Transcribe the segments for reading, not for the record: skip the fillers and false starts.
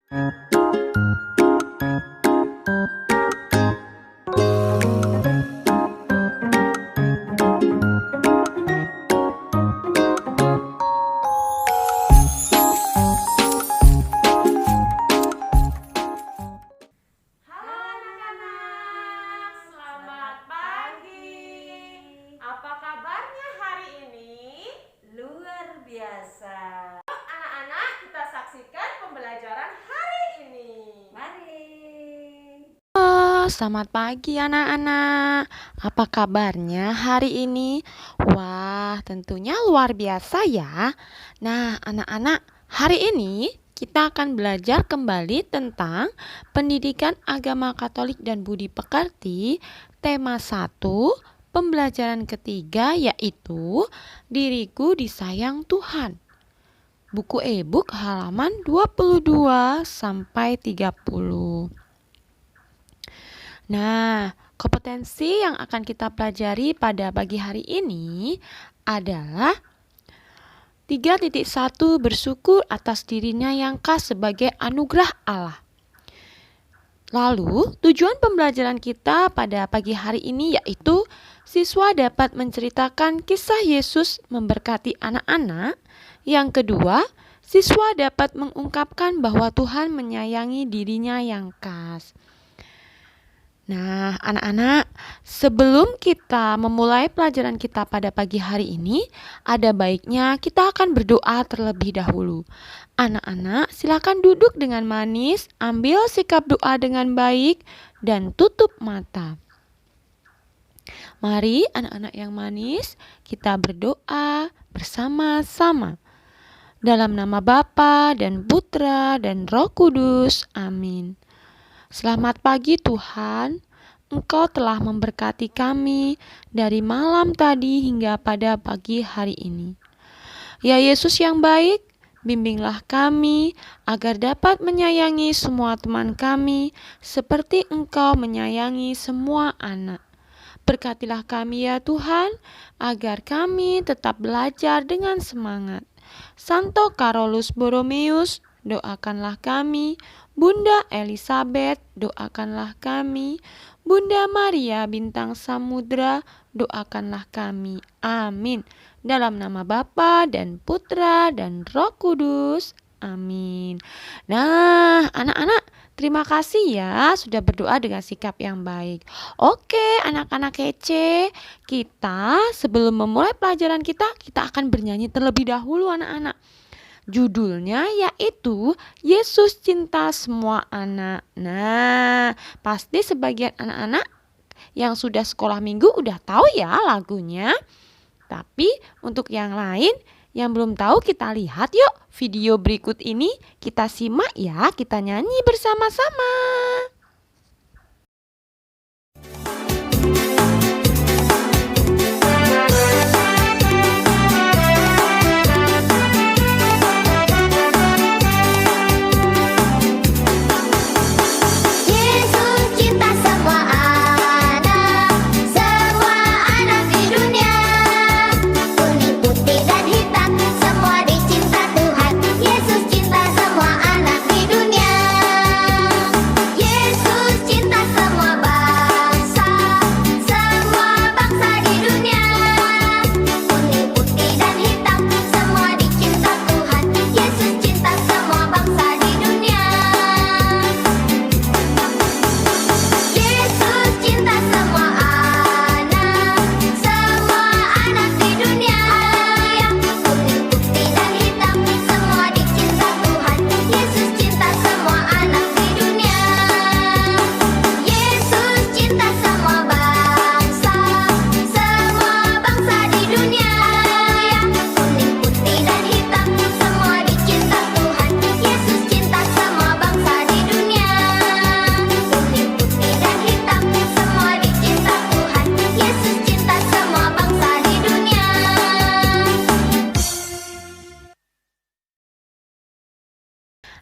Halo anak-anak, selamat pagi. Apa kabarnya hari ini? Luar biasa. Anak-anak, kita saksikan pembelajaran hari ini. Mari. Selamat pagi anak-anak. Apa kabarnya hari ini? Wah, tentunya luar biasa ya. Nah, anak-anak, hari ini kita akan belajar kembali tentang pendidikan agama Katolik dan budi pekerti, tema 1, pembelajaran ketiga yaitu Diriku Disayang Tuhan. Buku e-book halaman 22 sampai 30. Nah, kompetensi yang akan kita pelajari pada pagi hari ini adalah 3.1 bersyukur atas dirinya yang khas sebagai anugerah Allah. Lalu, tujuan pembelajaran kita pada pagi hari ini yaitu siswa dapat menceritakan kisah Yesus memberkati anak-anak. Yang kedua, siswa dapat mengungkapkan bahwa Tuhan menyayangi dirinya yang khas. Nah, anak-anak, sebelum kita memulai pelajaran kita pada pagi hari ini, ada baiknya kita akan berdoa terlebih dahulu. Anak-anak, silakan duduk dengan manis, ambil sikap doa dengan baik, dan tutup mata. Mari anak-anak yang manis, kita berdoa bersama-sama. Dalam nama Bapa dan Putra dan Roh Kudus. Amin. Selamat pagi Tuhan, Engkau telah memberkati kami dari malam tadi hingga pada pagi hari ini. Ya Yesus yang baik, bimbinglah kami agar dapat menyayangi semua teman kami seperti Engkau menyayangi semua anak. Berkatilah kami ya Tuhan, agar kami tetap belajar dengan semangat. Santo Carolus Borromeus, doakanlah kami. Bunda Elizabeth, doakanlah kami. Bunda Maria Bintang Samudra, doakanlah kami. Amin. Dalam nama Bapa dan Putra dan Roh Kudus. Amin. Nah, anak-anak, terima kasih ya sudah berdoa dengan sikap yang baik. Oke, anak-anak kece, kita sebelum memulai pelajaran kita akan bernyanyi terlebih dahulu anak-anak. Judulnya yaitu Yesus Cinta Semua Anak. Nah, pasti sebagian anak-anak yang sudah sekolah minggu udah tahu ya lagunya. Tapi untuk yang lain yang belum tahu, kita lihat yuk video berikut ini. Kita simak ya, kita nyanyi bersama-sama.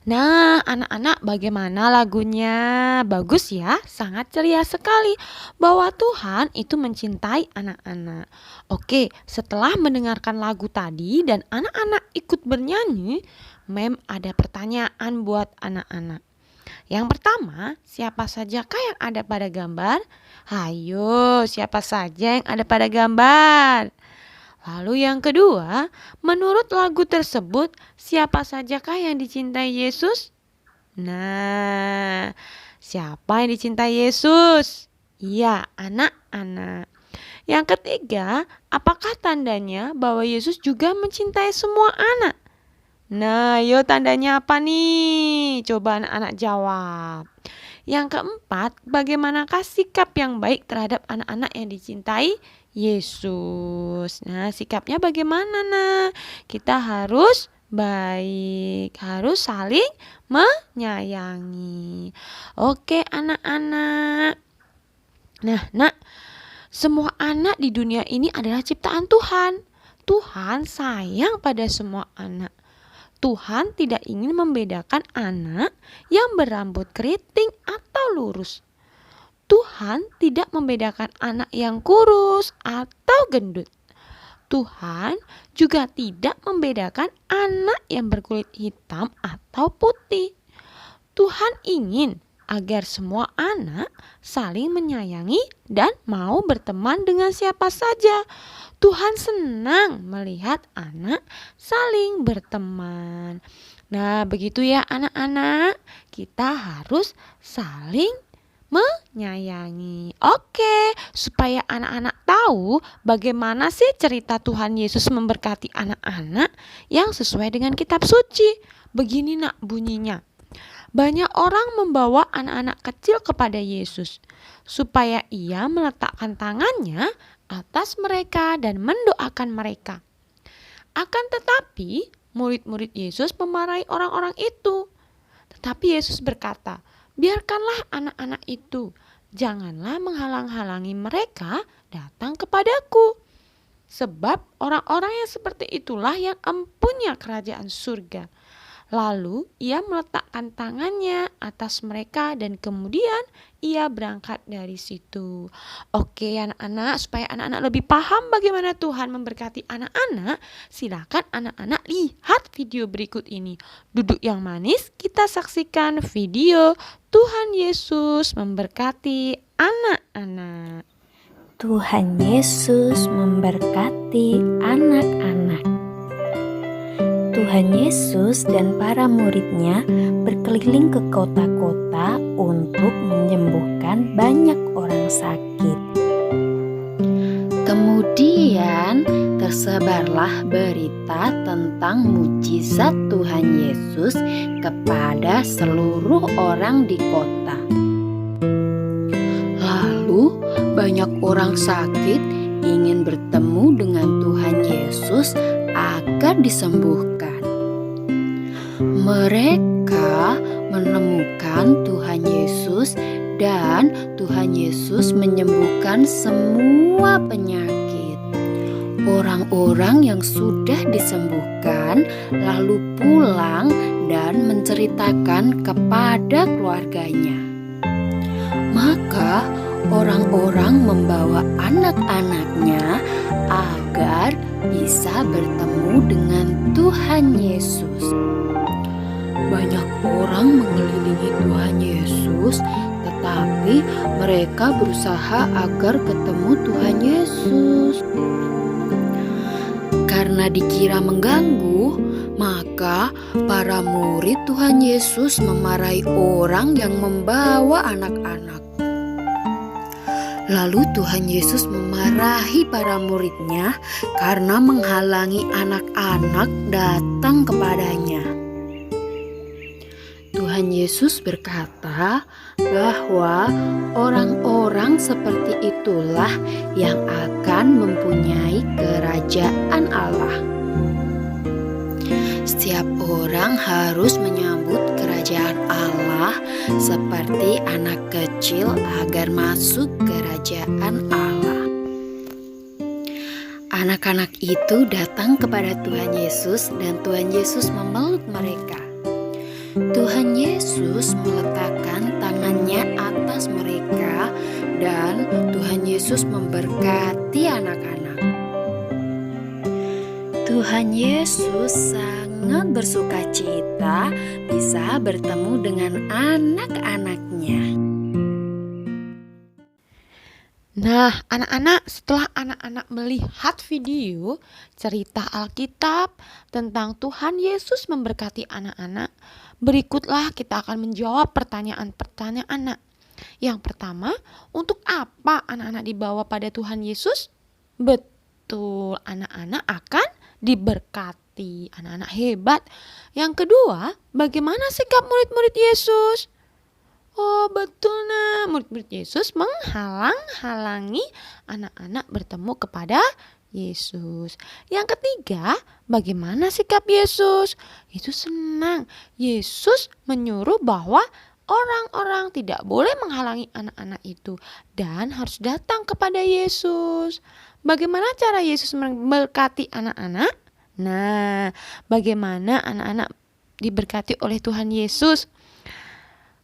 Nah, anak-anak, bagaimana lagunya? Bagus ya, sangat ceria sekali. Bahwa Tuhan itu mencintai anak-anak. Oke, setelah mendengarkan lagu tadi dan anak-anak ikut bernyanyi, Mem ada pertanyaan buat anak-anak. Yang pertama, siapa sajakah yang ada pada gambar? Hayo, siapa saja yang ada pada gambar? Lalu yang kedua, menurut lagu tersebut, siapa sajakah yang dicintai Yesus? Nah, siapa yang dicintai Yesus? Iya, anak-anak. Yang ketiga, apakah tandanya bahwa Yesus juga mencintai semua anak? Nah, yuk tandanya apa nih? Coba anak-anak jawab. Yang keempat, bagaimanakah sikap yang baik terhadap anak-anak yang dicintai Yesus? Nah, sikapnya bagaimana, nah? Kita harus baik, harus saling menyayangi. Oke, anak-anak. Nah, semua anak di dunia ini adalah ciptaan Tuhan. Tuhan sayang pada semua anak. Tuhan tidak ingin membedakan anak yang berambut keriting atau lurus. Tuhan tidak membedakan anak yang kurus atau gendut. Tuhan juga tidak membedakan anak yang berkulit hitam atau putih. Tuhan ingin agar semua anak saling menyayangi dan mau berteman dengan siapa saja. Tuhan senang melihat anak saling berteman. Nah, begitu ya anak-anak, kita harus saling menyayangi. Oke, supaya anak-anak tahu bagaimana sih cerita Tuhan Yesus memberkati anak-anak yang sesuai dengan kitab suci. Begini nak bunyinya. Banyak orang membawa anak-anak kecil kepada Yesus supaya ia meletakkan tangannya atas mereka dan mendoakan mereka. Akan tetapi, murid-murid Yesus memarahi orang-orang itu. Tetapi Yesus berkata, "Biarkanlah anak-anak itu, janganlah menghalang-halangi mereka datang kepadaku. Sebab orang-orang yang seperti itulah yang empunya kerajaan surga." Lalu ia meletakkan tangannya atas mereka dan kemudian ia berangkat dari situ. Oke anak-anak, supaya anak-anak lebih paham bagaimana Tuhan memberkati anak-anak, silakan anak-anak lihat video berikut ini. Duduk yang manis, kita saksikan video Tuhan Yesus memberkati anak-anak. Tuhan Yesus memberkati anak-anak. Tuhan Yesus dan para muridnya berkeliling ke kota-kota untuk menyembuhkan banyak orang sakit. Kemudian tersebarlah berita tentang mujizat Tuhan Yesus kepada seluruh orang di kota. Lalu banyak orang sakit ingin bertemu dengan Tuhan Yesus agar disembuhkan. Mereka menemukan Tuhan Yesus dan Tuhan Yesus menyembuhkan semua penyakit. Orang-orang yang sudah disembuhkan lalu pulang dan menceritakan kepada keluarganya. Maka orang-orang membawa anak-anaknya agar bisa bertemu dengan Tuhan Yesus. Banyak orang mengelilingi Tuhan Yesus, tetapi mereka berusaha agar ketemu Tuhan Yesus. Karena dikira mengganggu, maka para murid Tuhan Yesus memarahi orang yang membawa anak-anak. Lalu Tuhan Yesus memarahi para muridnya karena menghalangi anak-anak datang kepadanya. Tuhan Yesus berkata bahwa orang-orang seperti itulah yang akan mempunyai kerajaan Allah. Setiap orang harus menyambut kerajaan Allah seperti anak kecil agar masuk kerajaan Allah. Anak-anak itu datang kepada Tuhan Yesus dan Tuhan Yesus memeluk mereka. Tuhan Yesus meletakkan tangannya atas mereka dan Tuhan Yesus memberkati anak-anak. Tuhan Yesus sangat bersuka cita bisa bertemu dengan anak-anaknya. Nah, anak-anak, setelah anak-anak melihat video cerita Alkitab tentang Tuhan Yesus memberkati anak-anak, berikutlah kita akan menjawab pertanyaan-pertanyaan anak. Yang pertama, untuk apa anak-anak dibawa pada Tuhan Yesus? Betul, anak-anak akan diberkati, anak-anak hebat. Yang kedua, bagaimana sikap murid-murid Yesus? Oh betul nah, murid-murid Yesus menghalang-halangi anak-anak bertemu kepada Yesus. Yang ketiga, bagaimana sikap Yesus? Itu senang. Yesus menyuruh bahwa orang-orang tidak boleh menghalangi anak-anak itu dan harus datang kepada Yesus. Bagaimana cara Yesus memberkati anak-anak? Nah, bagaimana anak-anak diberkati oleh Tuhan Yesus?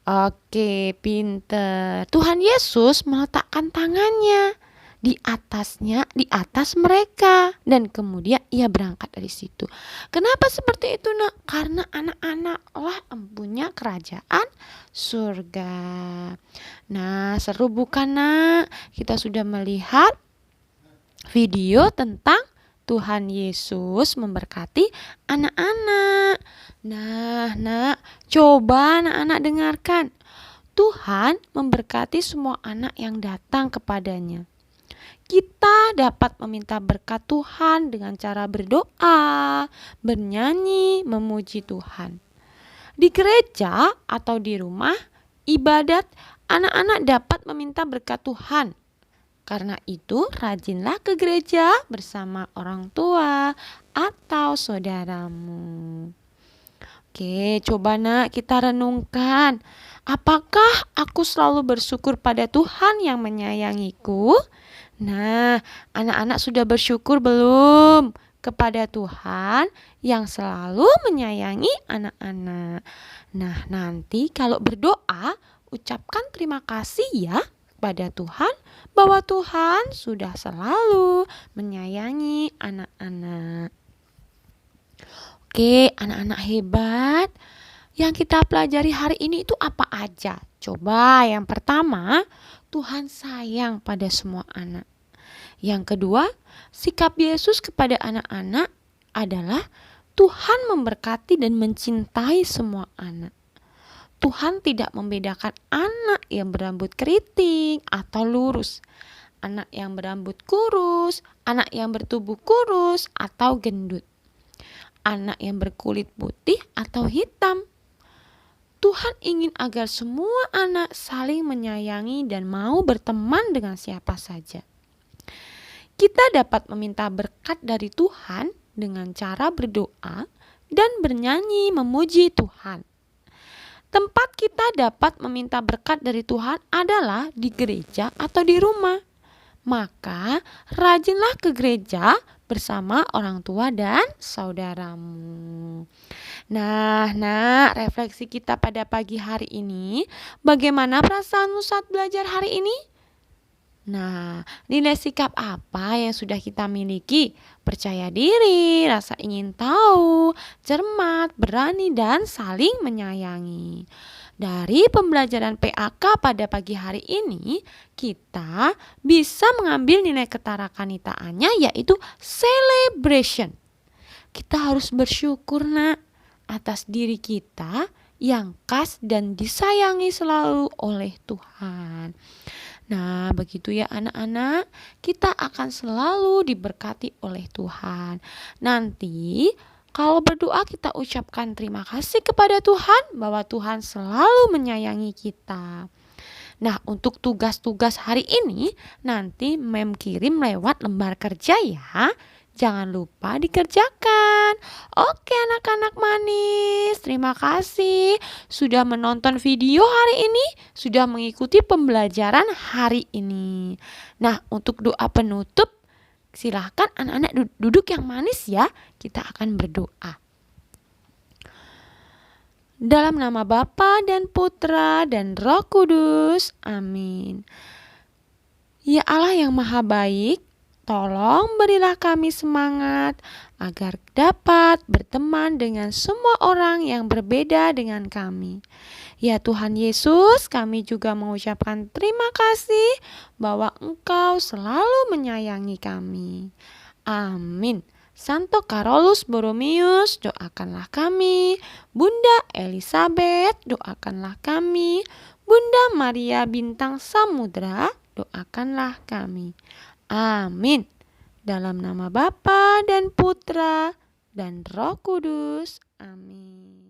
Oke, pinter. Tuhan Yesus meletakkan tangannya di atas mereka, dan kemudian ia berangkat dari situ. Kenapa seperti itu, Nak? Karena anak-anak lah empunya kerajaan surga. Nah, seru bukan, Nak? Kita sudah melihat video tentang Tuhan Yesus memberkati anak-anak. Nah, Nak, coba anak-anak dengarkan. Tuhan memberkati semua anak yang datang kepadanya. Kita dapat meminta berkat Tuhan dengan cara berdoa, bernyanyi, memuji Tuhan. Di gereja atau di rumah ibadat, anak-anak dapat meminta berkat Tuhan. Karena itu, rajinlah ke gereja bersama orang tua atau saudaramu. Oke, coba Nak kita renungkan. Apakah aku selalu bersyukur pada Tuhan yang menyayangiku? Nah, anak-anak sudah bersyukur belum kepada Tuhan yang selalu menyayangi anak-anak? Nah, nanti kalau berdoa, ucapkan terima kasih ya pada Tuhan bahwa Tuhan sudah selalu menyayangi anak-anak. Oke, anak-anak hebat. Yang kita pelajari hari ini itu apa aja? Coba yang pertama, Tuhan sayang pada semua anak. Yang kedua, sikap Yesus kepada anak-anak adalah Tuhan memberkati dan mencintai semua anak. Tuhan tidak membedakan anak yang berambut keriting atau lurus, anak yang berambut kurus, anak yang bertubuh kurus atau gendut, anak yang berkulit putih atau hitam. Tuhan ingin agar semua anak saling menyayangi dan mau berteman dengan siapa saja. Kita dapat meminta berkat dari Tuhan dengan cara berdoa dan bernyanyi memuji Tuhan. Tempat kita dapat meminta berkat dari Tuhan adalah di gereja atau di rumah. Maka rajinlah ke gereja bersama orang tua dan saudaramu. Nah, refleksi kita pada pagi hari ini, bagaimana perasaanmu saat belajar hari ini? Nah, nilai sikap apa yang sudah kita miliki? Percaya diri, rasa ingin tahu, cermat, berani, dan saling menyayangi. Dari pembelajaran PAK pada pagi hari ini, kita bisa mengambil nilai ketarakanitaannya, yaitu celebration. Kita harus bersyukur, Nak, atas diri kita yang khas dan disayangi selalu oleh Tuhan. Nah, begitu ya anak-anak, kita akan selalu diberkati oleh Tuhan. Nanti kalau berdoa kita ucapkan terima kasih kepada Tuhan bahwa Tuhan selalu menyayangi kita. Nah, untuk tugas-tugas hari ini nanti Mem kirim lewat lembar kerja ya. Jangan lupa dikerjakan. Oke anak-anak manis, terima kasih sudah menonton video hari ini, sudah mengikuti pembelajaran hari ini. Nah, untuk doa penutup, silahkan anak-anak duduk yang manis ya. Kita akan berdoa. Dalam nama Bapa dan Putra dan Roh Kudus, amin. Ya Allah yang maha baik, Tolong berilah kami semangat agar dapat berteman dengan semua orang yang berbeda dengan kami. Ya Tuhan Yesus, kami juga mengucapkan terima kasih bahwa Engkau selalu menyayangi kami. Amin. Santo Carolus Borromeus, doakanlah kami. Bunda Elizabeth, doakanlah kami. Bunda Maria Bintang Samudra, doakanlah kami. Amin. Dalam nama Bapa dan Putra dan Roh Kudus. Amin.